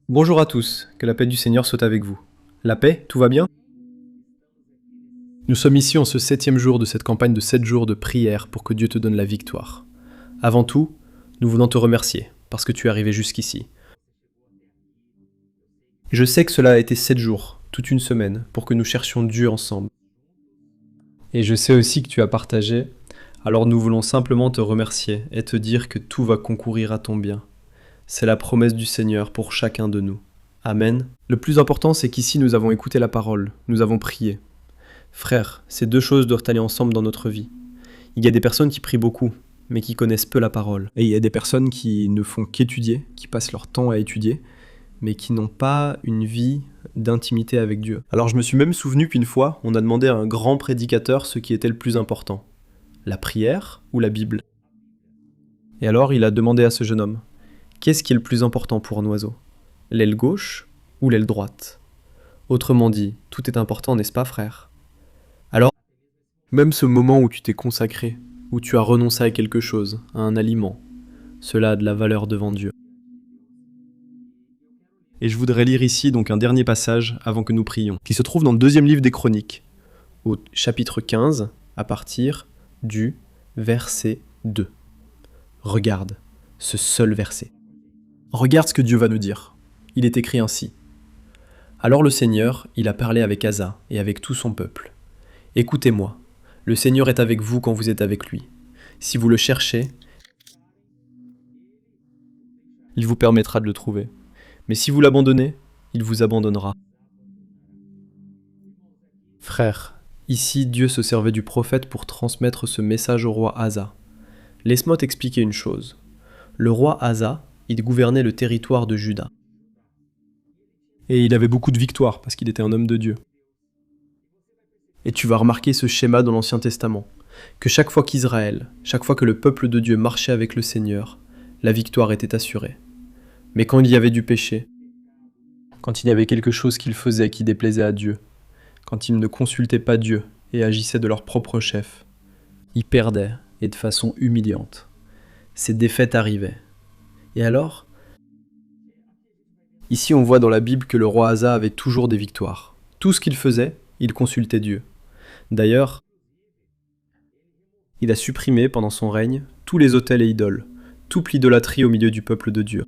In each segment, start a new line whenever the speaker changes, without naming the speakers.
Bonjour à tous, que la paix du Seigneur soit avec vous. La paix, tout va bien? Nous sommes ici en ce 7e jour de cette campagne de 7 jours de prière pour que Dieu te donne la victoire. Avant tout, nous venons te remercier, parce que tu es arrivé jusqu'ici. Je sais que cela a été 7 jours, toute une semaine, pour que nous cherchions Dieu ensemble. Et je sais aussi que tu as partagé, alors nous voulons simplement te remercier et te dire que tout va concourir à ton bien. C'est la promesse du Seigneur pour chacun de nous. Amen. Le plus important, c'est qu'ici nous avons écouté la parole, nous avons prié. Frères, ces deux choses doivent aller ensemble dans notre vie. Il y a des personnes qui prient beaucoup, mais qui connaissent peu la parole. Et il y a des personnes qui ne font qu'étudier, qui passent leur temps à étudier, mais qui n'ont pas une vie d'intimité avec Dieu. Alors je me suis même souvenu qu'une fois, on a demandé à un grand prédicateur ce qui était le plus important. La prière ou la Bible? Et alors il a demandé à ce jeune homme, qu'est-ce qui est le plus important pour un oiseau? L'aile gauche ou l'aile droite? Autrement dit, tout est important, n'est-ce pas, frère? Alors, même ce moment où tu t'es consacré, où tu as renoncé à quelque chose, à un aliment, cela a de la valeur devant Dieu. Et je voudrais lire ici donc un dernier passage avant que nous prions, qui se trouve dans le 2e livre des Chroniques, au chapitre 15, à partir du verset 2. Regarde ce seul verset. Regarde ce que Dieu va nous dire. Il est écrit ainsi. Alors le Seigneur, il a parlé avec Asa et avec tout son peuple. Écoutez-moi, le Seigneur est avec vous quand vous êtes avec lui. Si vous le cherchez, il vous permettra de le trouver. Mais si vous l'abandonnez, il vous abandonnera. Frère, ici Dieu se servait du prophète pour transmettre ce message au roi Asa. Laisse-moi t'expliquer une chose. Le roi Asa, il gouvernait le territoire de Juda. Et il avait beaucoup de victoires parce qu'il était un homme de Dieu. Et tu vas remarquer ce schéma dans l'Ancien Testament, que chaque fois qu'Israël, chaque fois que le peuple de Dieu marchait avec le Seigneur, la victoire était assurée. Mais quand il y avait du péché, quand il y avait quelque chose qu'ils faisaient qui déplaisait à Dieu, quand ils ne consultaient pas Dieu et agissaient de leur propre chef, ils perdaient, et de façon humiliante. Ces défaites arrivaient. Et alors, ici on voit dans la Bible que le roi Asa avait toujours des victoires. Tout ce qu'il faisait, il consultait Dieu. D'ailleurs, il a supprimé pendant son règne tous les autels et idoles, toute l'idolâtrie au milieu du peuple de Dieu.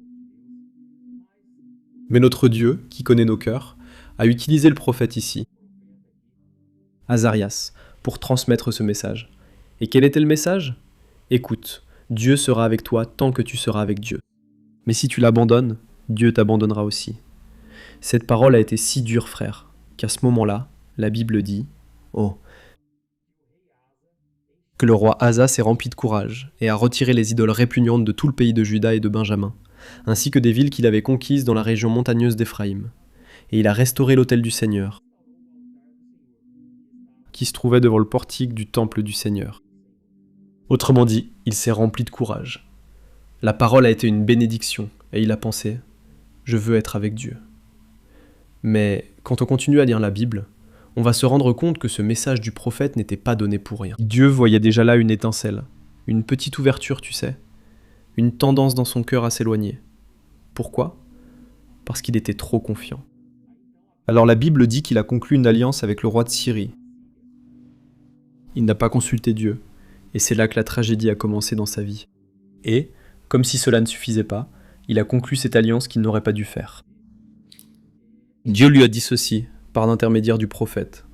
Mais notre Dieu, qui connaît nos cœurs, a utilisé le prophète ici, Azarias, pour transmettre ce message. Et quel était le message? Écoute, Dieu sera avec toi tant que tu seras avec Dieu. Mais si tu l'abandonnes, Dieu t'abandonnera aussi. Cette parole a été si dure, frère, qu'à ce moment-là, la Bible dit, que le roi Asa s'est rempli de courage et a retiré les idoles répugnantes de tout le pays de Juda et de Benjamin, ainsi que des villes qu'il avait conquises dans la région montagneuse d'Éphraïm. Et il a restauré l'autel du Seigneur, qui se trouvait devant le portique du temple du Seigneur. Autrement dit, il s'est rempli de courage. La parole a été une bénédiction, et il a pensé « Je veux être avec Dieu ». Mais quand on continue à lire la Bible, on va se rendre compte que ce message du prophète n'était pas donné pour rien. Dieu voyait déjà là une étincelle, une petite ouverture, tu sais, une tendance dans son cœur à s'éloigner. Pourquoi? Parce qu'il était trop confiant. Alors la Bible dit qu'il a conclu une alliance avec le roi de Syrie. Il n'a pas consulté Dieu, et c'est là que la tragédie a commencé dans sa vie. Et, comme si cela ne suffisait pas, il a conclu cette alliance qu'il n'aurait pas dû faire. Dieu lui a dit ceci, par l'intermédiaire du prophète.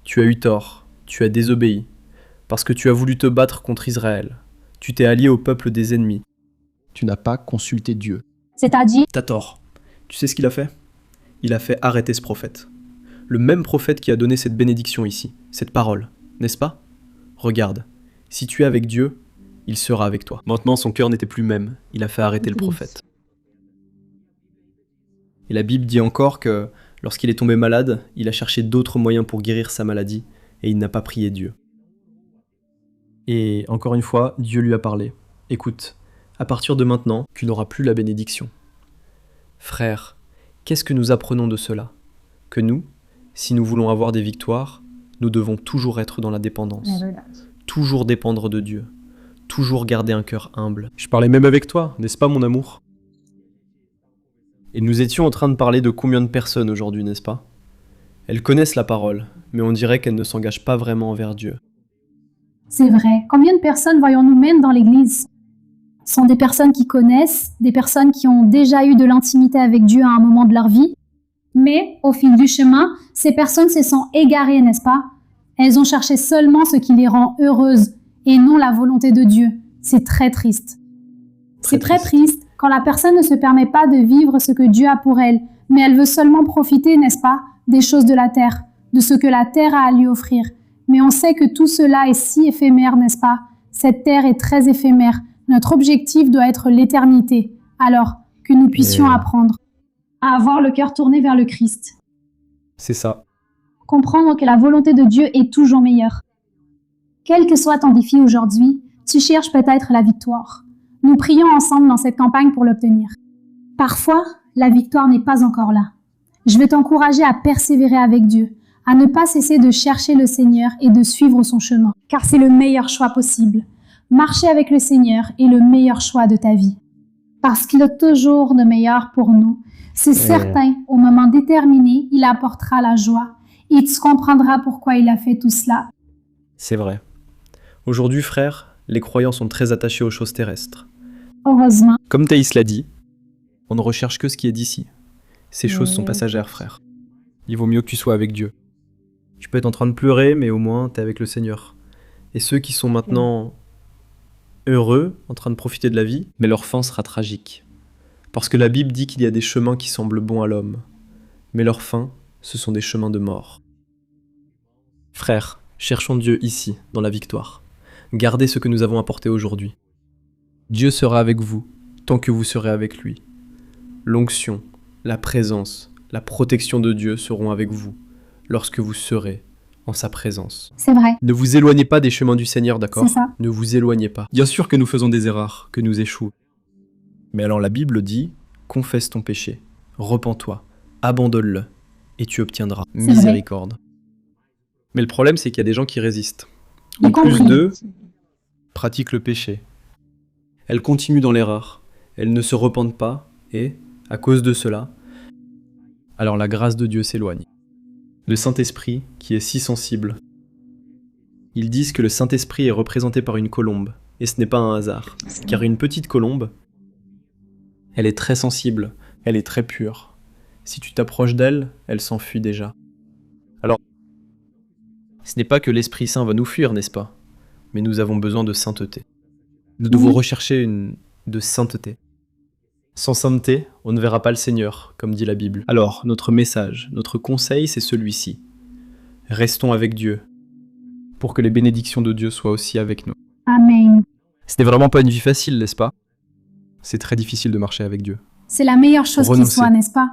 Tu as eu tort, tu as désobéi, parce que tu as voulu te battre contre Israël. Tu t'es allié au peuple des ennemis. Tu n'as pas consulté Dieu.
C'est-à-dire?
T'as tort. Tu sais ce qu'il a fait? Il a fait arrêter ce prophète. Le même prophète qui a donné cette bénédiction ici, cette parole, n'est-ce pas? Regarde, si tu es avec Dieu, il sera avec toi. Maintenant, son cœur n'était plus le même. Il a fait arrêter le prophète. Et la Bible dit encore que lorsqu'il est tombé malade, il a cherché d'autres moyens pour guérir sa maladie, et il n'a pas prié Dieu. Et encore une fois, Dieu lui a parlé. Écoute, à partir de maintenant, tu n'auras plus la bénédiction. Frère, qu'est-ce que nous apprenons de cela? Que nous, si nous voulons avoir des victoires, nous devons toujours être dans la dépendance. Toujours dépendre de Dieu. Toujours garder un cœur humble. Je parlais même avec toi, n'est-ce pas mon amour? Et nous étions en train de parler de combien de personnes aujourd'hui, n'est-ce pas? Elles connaissent la parole, mais on dirait qu'elles ne s'engagent pas vraiment envers Dieu.
C'est vrai. Combien de personnes voyons-nous même dans l'Église? Ce sont des personnes qui connaissent, des personnes qui ont déjà eu de l'intimité avec Dieu à un moment de leur vie. Mais, au fil du chemin, ces personnes se sont égarées, n'est-ce pas? Elles ont cherché seulement ce qui les rend heureuses et non la volonté de Dieu. C'est très triste. C'est très triste quand la personne ne se permet pas de vivre ce que Dieu a pour elle, mais elle veut seulement profiter, n'est-ce pas, des choses de la terre, de ce que la terre a à lui offrir. Mais on sait que tout cela est si éphémère, n'est-ce pas? Cette terre est très éphémère. Notre objectif doit être l'éternité. Alors, que nous puissions apprendre à avoir le cœur tourné vers le Christ.
C'est ça.
Comprendre que la volonté de Dieu est toujours meilleure. Quel que soit ton défi aujourd'hui, tu cherches peut-être la victoire. Nous prions ensemble dans cette campagne pour l'obtenir. Parfois, la victoire n'est pas encore là. Je veux t'encourager à persévérer avec Dieu, à ne pas cesser de chercher le Seigneur et de suivre son chemin, car c'est le meilleur choix possible. Marcher avec le Seigneur est le meilleur choix de ta vie, parce qu'il a toujours le meilleur pour nous. C'est certain, au moment déterminé, il apportera la joie et tu comprendras pourquoi il a fait tout cela.
C'est vrai. Aujourd'hui, frère, les croyants sont très attachés aux choses terrestres.
Heureusement.
Comme Thaïs l'a dit, on ne recherche que ce qui est d'ici. Ces choses sont passagères, frère. Il vaut mieux que tu sois avec Dieu. Tu peux être en train de pleurer, mais au moins, t'es avec le Seigneur. Et ceux qui sont maintenant heureux, en train de profiter de la vie, mais leur fin sera tragique. Parce que la Bible dit qu'il y a des chemins qui semblent bons à l'homme, mais leur fin, ce sont des chemins de mort. Frères, cherchons Dieu ici, dans la victoire. Gardez ce que nous avons apporté aujourd'hui. Dieu sera avec vous, tant que vous serez avec lui. L'onction, la présence, la protection de Dieu seront avec vous, lorsque vous serez en sa présence.
C'est vrai.
Ne vous éloignez pas des chemins du Seigneur, d'accord?
C'est ça.
Ne vous éloignez pas. Bien sûr que nous faisons des erreurs, que nous échouons. Mais alors la Bible dit, confesse ton péché, repens-toi, abandonne-le, et tu obtiendras miséricorde. Mais le problème, c'est qu'il y a des gens qui résistent. En plus d'eux, pratiquent le péché. Elles continuent dans l'erreur, elles ne se repentent pas, et, à cause de cela, alors la grâce de Dieu s'éloigne. Le Saint-Esprit, qui est si sensible, ils disent que le Saint-Esprit est représenté par une colombe, et ce n'est pas un hasard, car une petite colombe, elle est très sensible, elle est très pure. Si tu t'approches d'elle, elle s'enfuit déjà. Alors, ce n'est pas que l'Esprit Saint va nous fuir, n'est-ce pas? Mais nous avons besoin de sainteté. Nous devons rechercher de sainteté. Sans sainteté, on ne verra pas le Seigneur, comme dit la Bible. Alors, notre message, notre conseil, c'est celui-ci. Restons avec Dieu, pour que les bénédictions de Dieu soient aussi avec nous.
Amen.
Ce n'est vraiment pas une vie facile, n'est-ce pas? C'est très difficile de marcher avec Dieu.
C'est la meilleure chose qui soit, n'est-ce pas?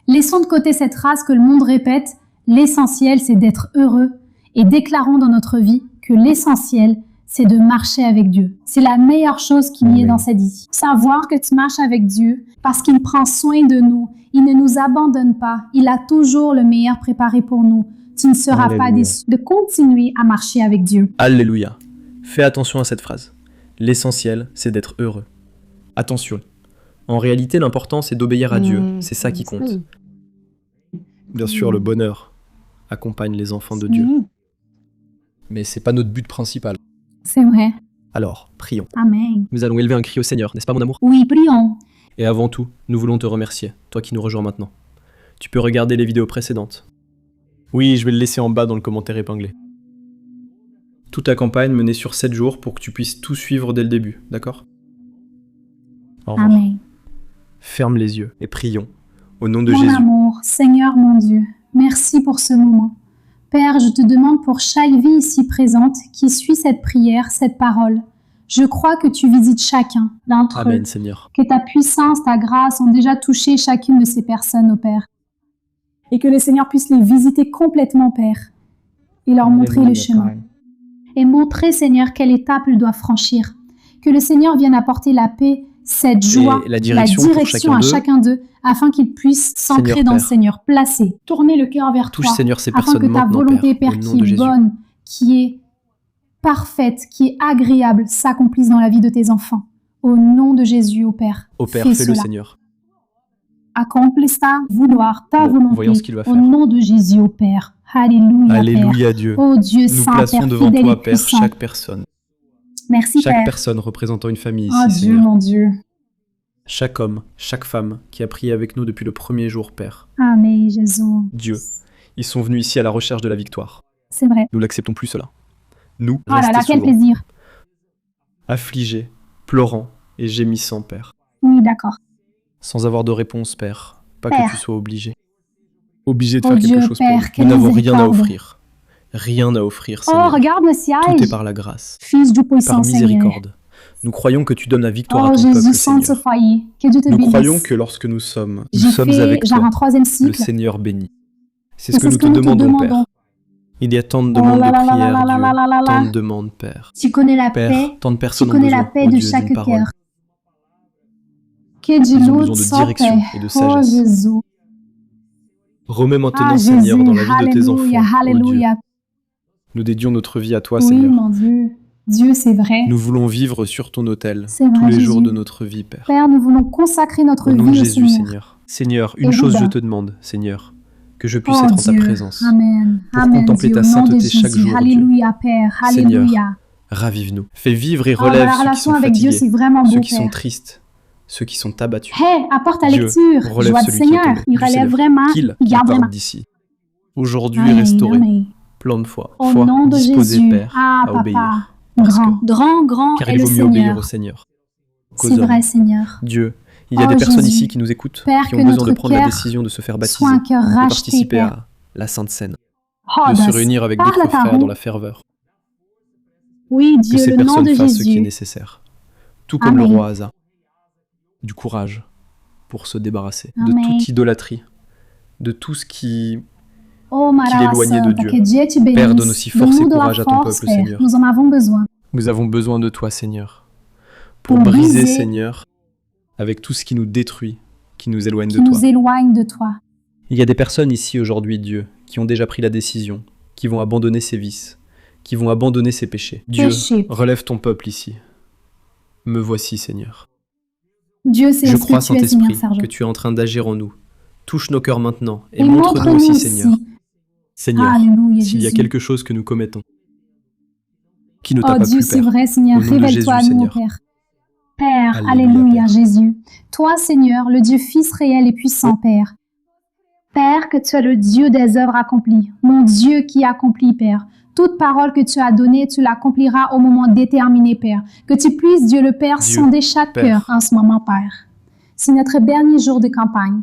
Laissons de côté cette phrase que le monde répète, l'essentiel c'est d'être heureux, et déclarons dans notre vie que l'essentiel c'est de marcher avec Dieu. C'est la meilleure chose qu'il y ait dans cette vie. Savoir que tu marches avec Dieu parce qu'il prend soin de nous, il ne nous abandonne pas, il a toujours le meilleur préparé pour nous. Tu ne seras pas déçu de continuer à marcher avec Dieu.
Alléluia. Fais attention à cette phrase. L'essentiel c'est d'être heureux. Attention, en réalité l'important c'est d'obéir à Dieu, c'est ça qui compte. Bien sûr le bonheur accompagne les enfants de Dieu, mais c'est pas notre but principal.
C'est vrai.
Alors, prions.
Amen.
Nous allons élever un cri au Seigneur, n'est-ce pas mon amour?
Oui, prions.
Et avant tout, nous voulons te remercier, toi qui nous rejoins maintenant. Tu peux regarder les vidéos précédentes. Oui, je vais le laisser en bas dans le commentaire épinglé. Toute la campagne menée sur 7 jours pour que tu puisses tout suivre dès le début, d'accord? Au revoir.
Amen.
Ferme les yeux et prions au nom de
Mon
Jésus.
amour, Seigneur mon Dieu, merci pour ce moment. Père, je te demande pour chaque vie ici présente qui suit cette prière, cette parole. Je crois que tu visites chacun d'entre eux.
Amen, Seigneur.
Que ta puissance, ta grâce ont déjà touché chacune de ces personnes, ô Père. Et que le Seigneur puisse les visiter complètement, Père, et leur montrer le chemin. Et montrer, Seigneur, quelle étape ils doivent franchir. Que le Seigneur vienne apporter la paix, cette joie,
la direction
à chacun d'eux, afin qu'ils puissent s'ancrer dans le Seigneur, placer, tourner le cœur vers
Touche,
toi,
Seigneur, ces
afin
personnes
que ta
maintenant,
volonté,
Père,
Père,
au nom
qui
de
est
Jésus.
bonne, qui est parfaite, qui est agréable, s'accomplisse dans la vie de tes enfants. Au nom de Jésus, ô Père,
Ô Père,
fais
fais-le,
cela.
Seigneur.
Accomplis ta vouloir, ta
Bon, voyons
volonté.
ce qu'il va
Au
faire.
nom de Jésus, ô Père. Alléluia, Père.
Alléluia Dieu.
Oh Dieu
Nous
saint,
plaçons
Père
devant
fidèle
toi,
et
Père,
puissant.
chaque personne.
Merci,
Chaque
Père.
personne représentant une famille
Oh
ici,
Dieu,
Seigneur.
mon Dieu.
Chaque homme, chaque femme qui a prié avec nous depuis le premier jour, Père.
Amen, Jésus.
Dieu, ils sont venus ici à la recherche de la victoire.
C'est vrai.
Nous n'acceptons plus cela. Nous,
Oh là là,
restés
quel
souvent,
plaisir.
affligés, pleurant et gémissant, Père.
Oui, d'accord.
Sans avoir de réponse, Père. Pas
Père.
que tu sois obligé. Obligé de
Oh
faire
Dieu,
quelque chose pour
Père,
nous.
quelle
Nous n'avons rien à
miséricorde.
offrir. Rien à offrir,
Oh,
Seigneur.
regarde le ciel.
Tout est par la grâce,
Fils du puissant
par
Seigneur.
miséricorde. Nous croyons que tu donnes la victoire à
Oh
ton
Jésus,
peuple, Seigneur.
sanctifié. Que Dieu te
Nous
bénisse.
croyons que lorsque nous sommes
J'ai fait
avec
genre
toi,
un troisième
le
cycle.
Seigneur bénit. C'est
Et
ce que nous te demandons, Père. Il y a tant de
Oh
demandes
là
de
là là
prière,
là là là là là
Dieu.
là.
Tant de demandes, Père.
Tu connais la
Père,
paix.
tant de
Tu
personnes ont
connais
besoin,
la paix
oh
de
Dieu,
chaque
d'une parole.
cœur. Que Dieu
Ils ont
loue
besoin de
sa
direction
paix.
et de
Oh
sagesse.
Jésus.
Remets maintenant,
Ah
Seigneur,
Jésus.
dans la vie de tes enfants,
Alléluia.
oh Dieu.
Alléluia.
Nous dédions notre vie à toi,
Oui,
Seigneur.
mon Dieu. Dieu, c'est vrai.
Nous voulons vivre sur ton autel
C'est
tous
vrai,
les jours
Jésus.
de notre vie, Père.
Père, nous voulons consacrer notre
Au nom de
vie au
Jésus,
Seigneur.
Seigneur. Seigneur, une
Et
chose
Bouddha.
je te demande, Seigneur, que je puisse
Oh
être en ta
Dieu.
présence.
Amen.
pour
Amen,
contempler
Dieu.
ta
Au nom de
sainteté chaque
Jésus.
jour, Dieu.
Alléluia, Père.
Seigneur,
Alléluia.
Ravive-nous. Fais vivre et
Oh, bah,
relève
la
ceux qui
relation
sont
avec Dieu,
fatigués,
c'est vraiment
ceux
beau,
qui sont
Père.
tristes, ceux qui sont abattus.
Hé, apporte ta
Dieu,
lecture.
relève
Joie du
celui qui est
Seigneur.
tombé
Il
du
relève
Seigneur.
vraiment.
Qu'il
Il garde
part
vraiment.
d'ici. Aujourd'hui
Amen,
restauré,
amen.
plein de foi,
Au
foi
nom de
disposé,
Jésus.
Père,
Ah,
à obéir.
papa.
Parce
Grand
Car
est
il
le
vaut mieux obéir au
Seigneur.
Seigneur qu'aux
C'est
hommes.
vrai, Seigneur.
Dieu, il y a
Oh,
des personnes
Jésus.
ici qui nous écoutent,
Père,
qui
que
ont besoin
notre
de prendre la
cœur
décision de se faire baptiser,
Sois un cœur
de
racheté,
participer
Père.
à la Sainte Seine,
Oh,
de se
das.
réunir avec
Parle
d'autres
à ta
frères
roue.
dans la ferveur.
Oui,
Que
Dieu,
ces
le nom
personnes
de
fassent ce qui est
Jésus.
nécessaire. Tout comme le
Amen.
roi Asa. Du courage pour se débarrasser de
Amen.
toute idolâtrie, de tout ce qui...
Oh,
qu'il est éloigné de Dieu.
Que Dieu te bénisse.
Père, donne aussi force et
Donne-nous de la
courage à ton
force,
peuple,
Père.
Seigneur.
Nous en avons besoin.
Nous avons besoin de toi, Seigneur, pour
Pour
briser,
briser.
Seigneur, avec tout ce qui nous détruit, qui nous éloigne
Qui
de toi.
nous éloigne de toi.
Il y a des personnes ici aujourd'hui, Dieu, qui ont déjà pris la décision, qui vont abandonner ces vices, qui vont abandonner ces péchés. Dieu,
Péché.
relève ton peuple ici. Me voici, Seigneur.
Dieu, c'est
Je
ce
crois,
que tu es, Seigneur
Saint-Esprit,
Serge.
que tu es en train d'agir en nous. Touche nos cœurs maintenant et
Et
montre-nous
montre-nous
aussi, Seigneur. Seigneur,
Alléluia,
s'il y a
Jésus.
quelque chose que nous commettons qui ne t'a
Oh
pas
Dieu,
plu,
c'est
Père,
vrai, Seigneur.
Au nom de
Révèle-toi à
Jésus,
nous,
Seigneur.
Père. Père,
Alléluia,
alléluia,
Père.
Jésus. Toi, Seigneur, le Dieu Fils réel et puissant, Père. Père, que tu es le Dieu des œuvres accomplies. Mon Dieu qui accomplit, Père. Toute parole que tu as donnée, tu l'accompliras au moment déterminé, Père. Que tu puisses, Dieu le Père,
Dieu,
sonder chaque
Père.
cœur en ce moment, Père. C'est notre dernier jour de campagne.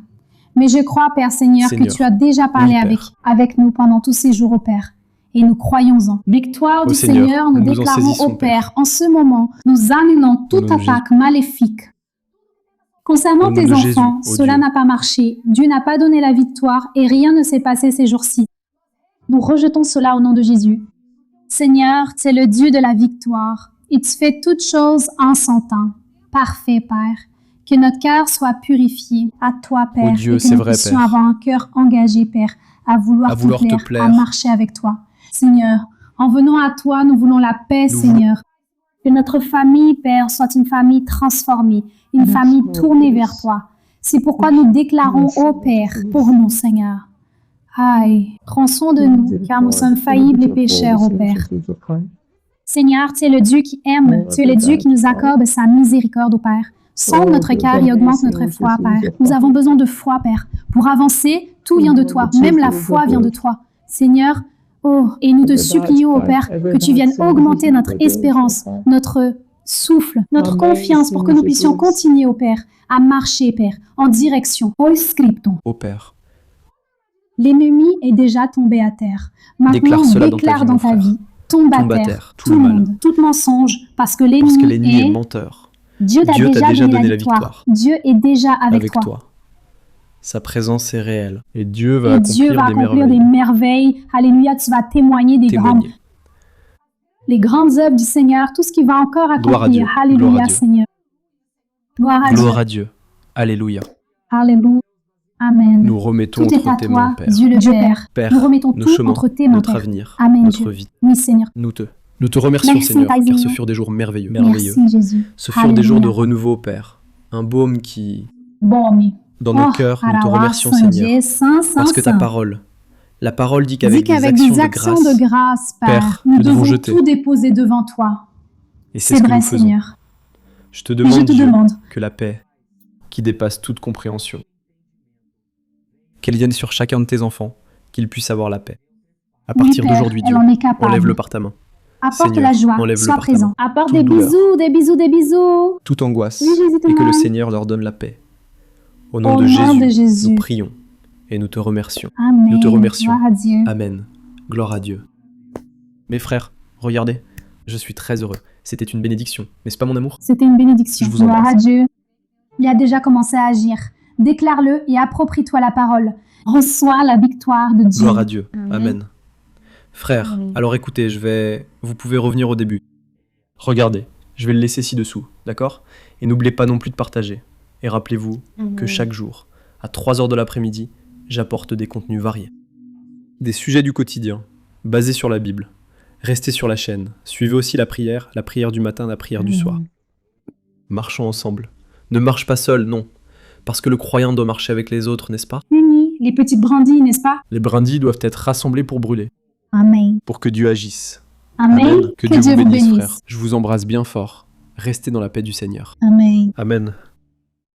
Mais je crois, Père Seigneur, que
Seigneur.
tu as déjà parlé
Oui, Père.
avec nous pendant tous ces jours, au Père. Et nous croyons-en. Victoire
Ô
du
Seigneur,
Seigneur, nous
nous en
déclarons
saisissons,
au Père, en ce moment, nous annulons toute
nom de
attaque maléfique. Concernant
Au nom
tes
de
enfants,
Jésus, ô
cela
Dieu.
n'a pas marché. Dieu n'a pas donné la victoire et rien ne s'est passé ces jours-ci. Nous rejetons cela au nom de Jésus. Seigneur, tu es le Dieu de la victoire et tu fais toutes choses en son temps. Parfait, Père. Que notre cœur soit purifié à toi, Père,
Dieu,
et que
c'est
nous
vrai,
puissions
Père.
avoir un cœur engagé, Père, à vouloir te plaire, à marcher avec toi. Seigneur, en venant à toi, nous voulons la paix,
Nous
Seigneur. Que notre famille, Père, soit une famille transformée, une famille tournée vers toi. C'est pourquoi nous déclarons, ô Père, pour nous, Seigneur. Aïe, prends soin de nous, car nous sommes faillibles et pécheurs, ô Père. Seigneur, tu es le Dieu qui aime, tu es le Dieu qui nous accorde sa miséricorde, ô Père. Sonde notre cœur et augmente notre foi, Père. Nous avons besoin de foi, Père. Pour avancer, tout vient de toi, même la foi vient de toi. Seigneur, oh, et nous te supplions, ô Père, que tu viennes augmenter notre espérance, notre souffle, notre confiance pour que nous puissions continuer, ô Père, à marcher, Père, en direction, au scriptum.
Ô Père,
L'ennemi est déjà tombé à terre. Maintenant,
Déclare cela dans ta
déclare
vie,
dans
mon
ta
frère.
vie. Tombe
Tombe
à
à
terre,
terre,
tout le monde, tout mensonge, parce que
parce que
l'ennemi
l'ennemi est
est...
menteur.
Dieu t'a déjà donné la victoire. Dieu est déjà avec
Avec
toi.
toi. Sa présence est réelle. Et Dieu va
Et
accomplir,
Dieu va accomplir
des
des merveilles. Alléluia, tu vas témoigner des
témoigner.
les grandes œuvres du Seigneur, tout ce qu'il va encore
Gloire à Dieu,
accomplir. Alléluia,
gloire à Dieu.
Seigneur. Gloire à
Gloire
Dieu.
à Dieu. Alléluia.
Alléluia. Amen.
Nous remettons
Tout est
entre
à
tes
toi,
mains, Père.
Dieu le Père.
Père,
Nous remettons
nos
tout
chemins,
entre tes mains,
notre
Père.
avenir,
Amen,
notre
Dieu.
vie.
Oui, Seigneur.
Nous te remercions,
Merci,
Seigneur, car
Seigneur.
ce furent des jours merveilleux, merveilleux.
Merci, Jésus.
Ce furent des jours de
Alléluia.
renouveau, Père. Un baume qui
Bon, mais
Dans nos cœurs, nous te remercions, Seigneur, parce que ta parole, la parole dit qu'avec des actions de grâce,
Père, nous devons tout déposer devant toi.
Et c'est ce que
vrai,
nous faisons.
Seigneur.
Je te demande, Dieu, que la paix, qui dépasse toute compréhension, qu'elle vienne sur chacun de tes enfants, qu'ils puissent avoir la paix. À partir d'aujourd'hui, Dieu, enlève-le par ta main.
Apporte
Seigneur,
la joie, sois présent. Apporte des bisous, des bisous, des bisous.
Toute angoisse,
Oui, Jésus,
et que le Seigneur leur donne la paix. Au nom de Jésus, nous prions et nous te remercions.
Amen.
Nous te remercions.
Gloire à Dieu.
Amen. Gloire à Dieu. Mes frères, regardez, je suis très heureux. C'était une bénédiction, n'est-ce pas mon amour?
C'était une bénédiction.
Je vous
Gloire
embrasse.
à Dieu. Il a déjà commencé à agir. Déclare-le et approprie-toi la parole. Reçois la victoire de Dieu.
Gloire à Dieu. Amen. Frères, alors écoutez, vous pouvez revenir au début. Regardez, je vais le laisser ci-dessous, d'accord? Et n'oubliez pas non plus de partager. Et rappelez-vous que chaque jour, à 3h de l'après-midi, j'apporte des contenus variés. Des sujets du quotidien, basés sur la Bible. Restez sur la chaîne. Suivez aussi la prière du matin, la prière du soir. Marchons ensemble. Ne marche pas seul, non. Parce que le croyant doit marcher avec les autres, n'est-ce pas?
Unis, les petites brindilles, n'est-ce pas?
Les brindilles doivent être rassemblées pour brûler.
Amen.
Pour que Dieu agisse.
Amen.
Que Dieu vous bénisse, frères. Je vous embrasse bien fort. Restez dans la paix du Seigneur.
Amen.
Amen.